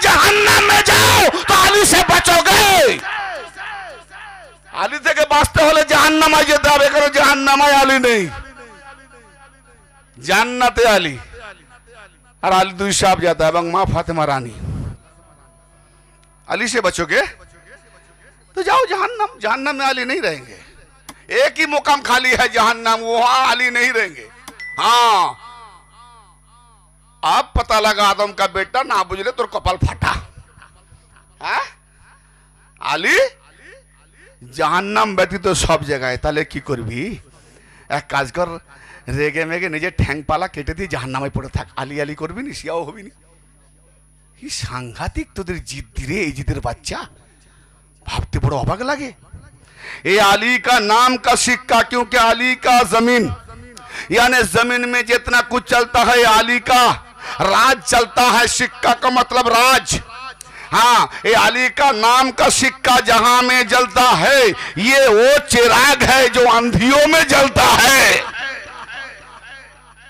जहन्नम में जाओ, तो अली से बचोगे। আলী থেকে বাঁচতে হলে জাহান্নামে যেতে হবে, কারণ জাহান্নামে আলী নেই, জান্নাতে আলী। और अली 2 साहब जाता है, माँ फातिमा रानी। अली से बचोगे तो जाओ जहन्नम, जहन्नम में अली नहीं रहेंगे। एक ही मुकाम खाली है जहन्नम, वहां अली नहीं रहेंगे। हाँ, अब पता लगा आदम का बेटा ना बुझले तो कपाल फटा। अली জাহান্নাম ব্যতীত সব জায়গায়, তাহলে কি করবি? এক কাজ কর, রেগে মেগে নিজের ঠ্যাংপালা কেটে দিয়ে জাহান্নামে পড়ে থাক, আলি আলি করবি নি, শিয়াও হবি নি। কি সাংঘাতিক তোদের জিদ্দি রে, এই জিদের বাচ্চা, ভাবতে বড় অবাক লাগে। ये अली का नाम का सिक्का, क्योंकि अली का जमीन यानी जमीन में जितना कुछ चलता है अली का राज चलता है। सिक्का का मतलब राज। हाँ, ये अली का नाम का सिक्का जहां में जलता है, ये वो चिराग है जो अंधियों में जलता है।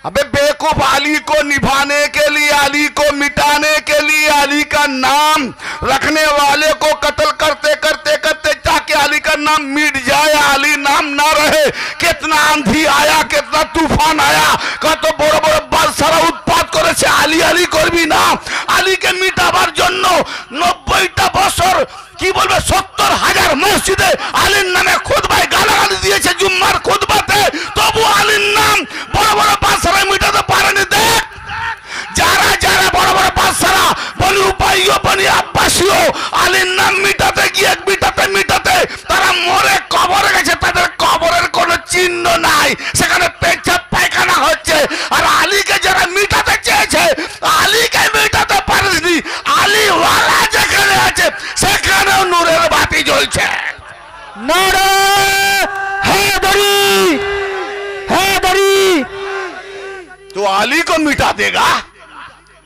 अबे बेवकूफ, अली को निभाने के लिए, अली को मिटाने के लिए, अली का नाम रखने वाले को कत्ल करते करते करते ताकि अली का नाम मिट जाए, अली नाम ना रहे। कितना आंधी आया, कितना तूफान आया, कत बड़ बड़ बादशाहरा उत्पात करेছে, আলী আলী করবি না। আলীকে মিটাবার জন্য 90টা বছর কি বলবে 70,000 মসজিদে আলীর নামে খুতবায় গালাগালি দিয়েছে জুম্মার খুতবাতে, তবু আলীর নাম বড় বড় বাদশাহরা মিটাতে পারেনি। দেখ যারা যারা বড় বড় বাদশাহরা বনি উপাইয় বনি আব্বাসীয় আলীর নাম মিটাতে গিয়ে মিটাতে তারা মরে কবরে গেছে, তাদের কবরের কোনো চিহ্ন নাই, সেখানে পেচ্ছাপ পায়খানা হচ্ছে। আর আলীকে যারা মিটাতে চেয়েছে আলীকে মিটাতে পারেনি, আলী ওয়ালা যেখানে আছে সেখানেও নূরের বাতি জ্বলছে। नारे हैदरी, हैदरी। तो अली को मिटा देगा?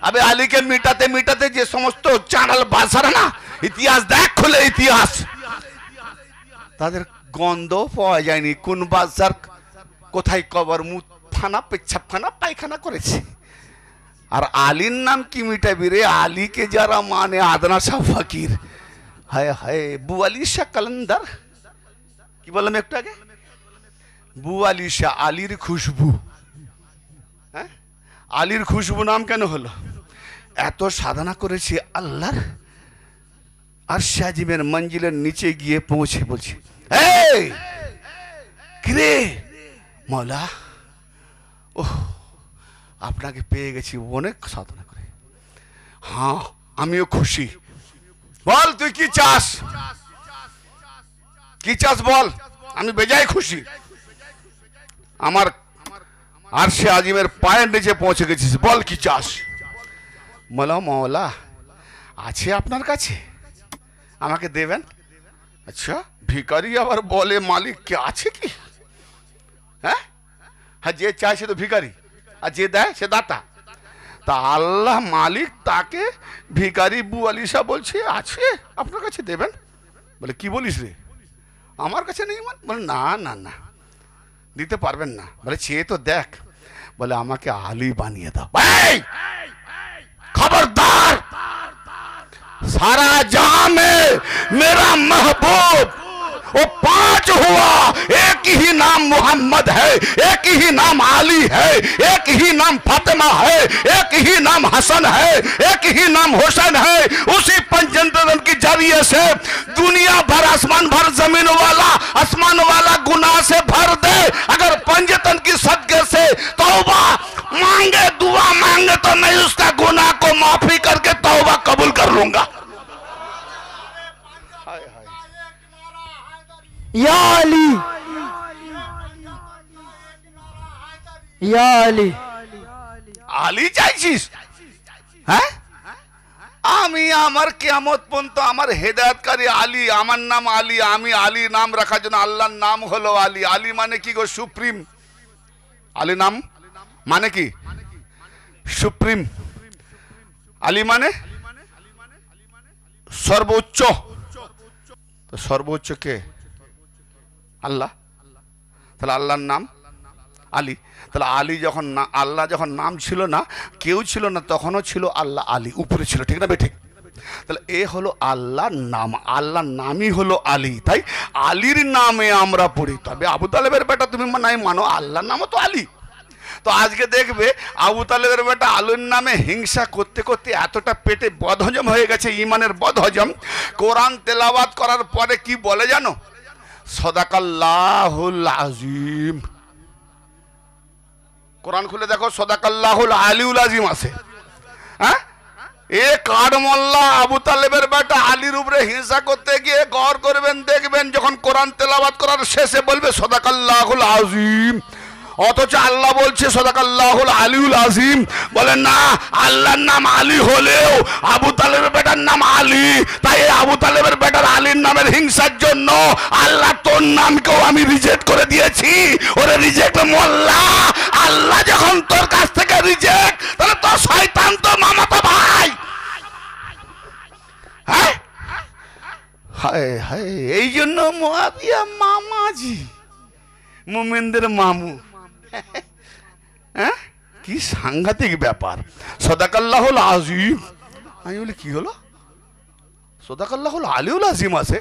अबे अली के मिटाते मिटाते যে সমস্ত চ্যানেল বাদশারা না, ইতিহাস দেখ খুলে, ইতিহাস তাদের গন্ধ পাওয়া যায়নি কোন বাদশার কোথায় কবর মুতখানা পেচ্ছাপখানা পায়খানা করেছে। আর আলীর নাম কি মিটাবি রে? আলীকে যারা মানে আদনা শাহ ফকির, হায় হায়, বুয়ালি শাহ কালান্দার, কি বললাম একটু আগে, বুয়ালি শাহ, আলীর খুশবু। হ্যাঁ, আলীর খুশবু নাম কেন হলো? এত সাধনা করেছে আল্লাহর আরশ আজিমের মঞ্জিলের নিচে গিয়ে পৌঁছে বলছে, এই কিরে মওলা, ওহ আপনাকে পেয়ে গেছি অনেক সাধনা করে। হ্যাঁ আমিও খুশি। বল তুই কি চাস, কি চাস বল, আমি বেজায় খুশি। আমার আরশে আজিমের পায়ের নিচে পৌঁছে গেছিস, বল কি চাস। বলো মওলা আছে আপনার কাছে, আমাকে দেবেন। আচ্ছা, ভিখারি আবার বলে মালিক কে আছে কি? হ্যাঁ হ্যাঁ, যে চায় সে তো ভিখারি, আর যে দেয় সে দাতা। তা আল্লাহ মালিক তাকে ভিখারি বুয়ালি শাহ বলছে আছে আপনার কাছে, দেবেন। বলে কি বলিস রে, আমার কাছে নেই মানে? বলে না না না, দিতে পারবেন না। বলে চেয়ে তো দেখ। বলে আমাকে আলী বানিয়ে দাও। खबरदार, सारा जहां में मेरा महबूब वो 5 हुआ, एक ही नाम मोहम्मद है, एक ही नाम आली है, एक ही नाम फातिमा है, एक ही नाम हसन है, एक ही नाम हुसैन है। उसी पंचतन के जरिए से दुनिया भर, आसमान भर, जमीन वाला गुनाह से भर दे। अगर पंचतन की सदके से तौबा मांगे, दुआ मांगे, तो मैं उसका गुनाह को माफी करके तौबा कबूल कर लूंगा। या अली, या अली। আলী চাইছিস? হ্যাঁ, আমি আমার কিয়ামত পর্যন্ত আমার হেদায়েতকারী আলী, আমার নাম আলী, আমি আলী নাম রাখার জন্য আল্লাহর নাম হলো আলী। আলী মানে কি গো? সুপ্রিম। আলী নাম মানে কি? সুপ্রিম। আলী মানে সর্বোচ্চ। তো সর্বোচ্চ কে? আল্লাহ। তাহলে আল্লাহর নাম আলী। তাহলে আলী যখন না, আল্লাহ যখন নাম ছিল না, কেউ ছিল না, তখনও ছিল আল্লাহ আলী, উপরে ছিল, ঠিক না বেঠিক? তাহলে এ হলো আল্লাহর নাম, আল্লাহর নামই হলো আলী। তাই আলীর নামে আমরা পড়ি। তবে আবু তালেবের বেটা তুমি নাই মানো, আল্লাহর নামও তো আলী। তো আজকে দেখবে আবু তালেবের বেটা আলীর নামে হিংসা করতে করতে এতটা পেটে বদহজম হয়ে গেছে, ইমানের বদহজম। কোরআন তেলাওয়াত করার পরে কি বলে জানো? সদাকাল্লাহুল আজিম। কোরআন খুলে দেখো, সদাকাল্লাহুল আলিউল আজিম আছে। হ্যাঁ, এ কাঠমোল্লা আবু তালেবের বেটা আলীর উপরে হিংসা করতে গিয়ে গৌর করবেন, দেখবেন যখন কোরআন তেলাওয়াত করার শেষে বলবে সাদাকাল্লাহুল আযীম, অথচ আল্লাহ বলছে সাদাকাল্লাহুল আলিউল আযীম। বলেন না, আল্লাহর নাম আলী হলেও আবু তালেবের বেটার নাম আলী, তাই আবু তালেবের বেটার আলীর নামের হিংসার জন্য আল্লাহ তোর নামকেও আমি রিজেক্ট করে দিয়েছি। ওরে রিজেক্ট মোল্লা, আল্লাহ যখন তোর কাছ থেকে রিজেক্ট, তাহলে তো শয়তান তো মামাতো ভাই। হ্যাঁ, হায় হায়, এই জন্য মুয়াবিয়া মামাজি, মুমিনদের মামু। হ্যাঁ, কি সাংঘাতিক ব্যাপার। সাদাকাল্লাহুল আযীম, আমি বলি কি হলো, সাদাকাল্লাহুল আলিউল আযীম আছে,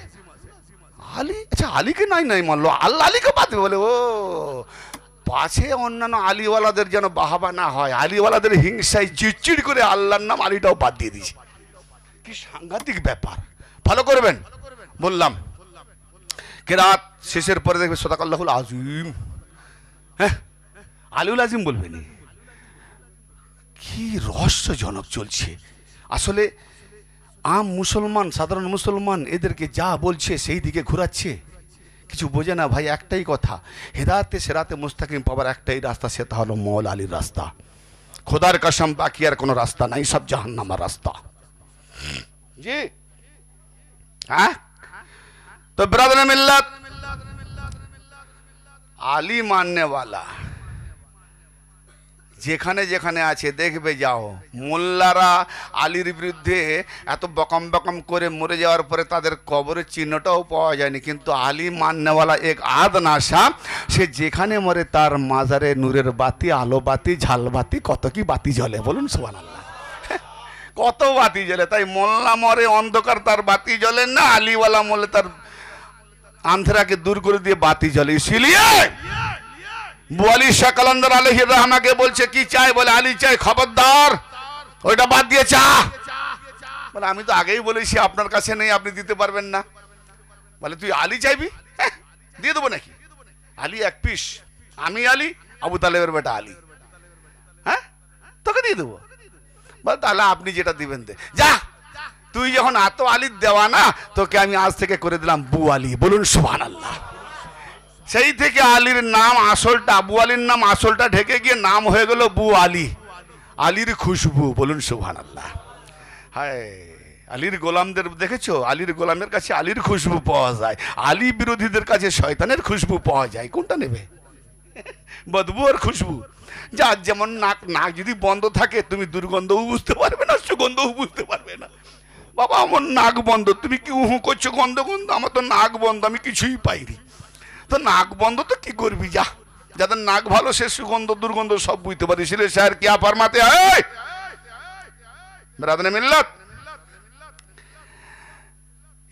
আলী, আচ্ছা আলীকে নাই নাই মানলো, আল্লাহ আলীকে বাদ দেবে। বলে ও পাছে অন্যান্য আলীওয়ালাদের যেন বাহাবা না হয়, আলীওয়ালাদের হিংসায় চিড়চিড় করে আল্লাহর নাম আলীটাও বাদ দিয়ে দিয়েছে। কি সাংঘাতিক ব্যাপার। ভালো করবেন, বললাম কেরাত শেষের পরে দেখবে সাদাকাল্লাহুল আযীম, হ্যাঁ আলিউল আযীম বলবেন। কি রহস্যজনক চলছে আসলে। আম মুসলমান, সাধারণ মুসলমান এদেরকে যা বলছে সেই দিকে ঘোরাচ্ছে, কিছু বোঝে না ভাই। একটাই কথা, হেদায়েতে সিরাতে মুস্তাকিম পাওয়ার একটাই রাস্তা, সেটা হলো মওলা আলীর রাস্তা। খোদার কসম বাকি আর কোনো রাস্তা নাই, সব জাহান্নামের রাস্তা। জি হ্যাঁ, তো ব্রাদার মিল্লাত, আলী মাননে वाला যেখানে যেখানে আছে দেখবে যাও, মোল্লারা আলীর বিরুদ্ধে এত বকম বকম করে মরে যাওয়ার পরে তাদের কবরের চিহ্নটাও পাওয়া যায়নি, কিন্তু আলী মাননেওয়ালা এক আদ নাশা, সে যেখানে মরে তার মাজারে নূরের বাতি, আলো বাতি, ঝাল বাতি, কত কি বাতি জ্বলে, বলুন সুবহানাল্লাহ, কত বাতি জ্বলে। তাই মোল্লা মরে অন্ধকার, তার বাতি জ্বলে না, আলীওয়ালা মরলে তার আন্ধারাকে দূর করে দিয়ে বাতি জ্বলে। ইসলিয়ে বুয়ালি শাহ কালান্দার আলাইহির রহমাকে বলছে কি চাই, বলে আলী চাই, খবরদার ওইটা বাদ দিয়ে চা। বলে আমি তো আগেই বলেছি আপনার কাছে নেই, আপনি দিতে পারবেন না। বলে তুই আলী চাইবি, দিয়ে দেবো নাকি? আলী এক পিস, আমি আলী, আবু তালেবের বেটা আলী, হ্যাঁ তোকে দিয়ে দেবো। বলে তাহলে আপনি যেটা দিবেন দে, যা তুই যখন এত আলীর দেওয়া না, তোকে আমি আজ থেকে করে দিলাম বু আলী, বলুন সুবহানাল্লাহ। সেই থেকে আলীর নাম আসলটা, আবু আলীর নাম আসলটা ঢেকে গিয়ে নাম হয়ে গেল বু আলী, আলীর খুশবু, বলুন সুবহানাল্লাহ। হায়, আলীর গোলামদের দেখেছো, আলীর গোলামের কাছে আলীর খুশবু পাওয়া যায়, আলী বিরোধীদের কাছে শয়তানের খুশবু পাওয়া যায়। কোনটা নেবে, বদবু আর খুশবু? যার যেমন নাক, নাক যদি বন্ধ থাকে তুমি দুর্গন্ধও বুঝতে পারবে না, সুগন্ধও বুঝতে পারবে না। বাবা আমার নাক বন্ধ, তুমি কি উহু করছো গন্ধ গন্ধ, আমার তো নাক বন্ধ, আমি কিছুই পাইনি। তো নাক বন্ধ তো কি করবি, যা, যাদের নাক ভালো সে সুগন্ধ দুর্গন্ধ সব বুঝতে পারে। इसलिए शायर क्या फरमाते हैं बिरादर मिल्लत,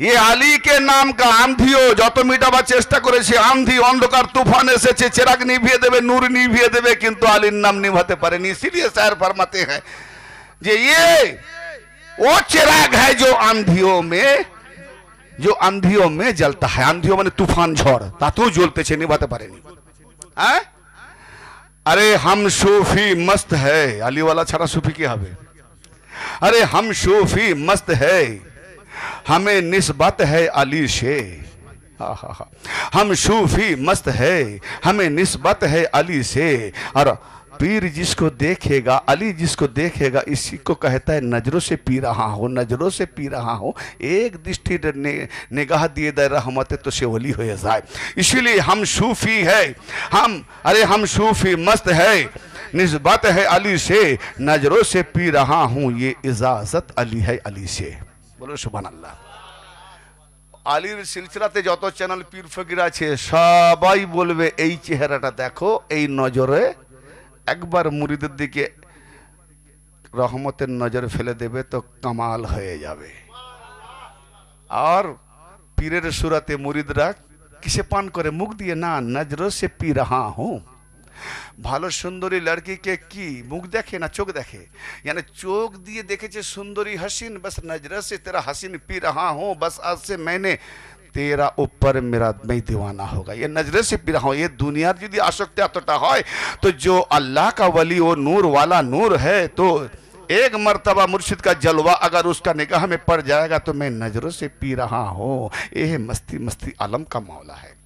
ये আলী के नाम का आंधियों যত মিটাবার চেষ্টা করেছে, আন্ধি অন্ধকার তুফান এসেছে, চিরাগ নিভিয়ে দেবে, নূর নিভিয়ে দেবে, কিন্তু আলীর নাম নিভাতে পারেনি। इसलिए शायर फरमाते हैं যে ये वो चिराग है जो आंधियों में जलता है। आंधियों মানে তুফান ঝড়, তাতেও জ্বলতেছে, নিভাতে পারেনি। হ্যাঁ, আরে हम सूफी मस्त है, আলী वाला ছাড়া सूफी কি হবে? अरे हम सूफी मस्त है, हमें निस्बत है अली से, हम सूफी मस्त है, हमें निस्बत है अली से। और पीर जिसको देखेगा, अली जिसको देखेगा, इसी को कहता है नजरों से पी रहा हो, नजरों से पी रहा हो। एक दृष्टि निगाह दिए दे रहमत तो से वली हो जाए। इसीलिए हम सूफी है, हम सूफी मस्त है, निस्बत है अली से, नजरों से पी रहा हूँ, ये इजाजत अली है अली से, बोलो सुबहानाल्लाह। আলীর সিলসিলাতে যত চ্যানেল পীর ফকির আছে সবাই বলবে এই চেহারাটা দেখো, এই নজরে একবার মুরিদের দিকে রহমতের নজর ফেলে দেবে তো কামাল হয়ে যাবে। আর পীরের সুরাতে মুরিদরা কিসে পান করে, মুখ দিয়ে না, নজরো সে পি রাহা হুঁ। ভালো সুন্দরী লড়কিকে কি মুখ দেখে না চোখ দেখে, यानी চোখ দিয়ে দেখেছে সুন্দরী হাসিন, बस नजर से तेरा हसीन पी रहा हूँ, बस आज से मैंने तेरा ऊपर मेरा मैं दीवाना होगा, ये नजर से पी रहा हूँ। ये दुनियार যদি আসক্তি এতটা হয়, तो जो अल्लाह का वली वो नूर वाला नूर है, तो एक मर्तबा मुर्शिद का जलवा अगर उसका निगाह में पड़ जाएगा तो मैं नजरों से पी रहा हूं। यह मस्ती मस्ती आलम का मौला है।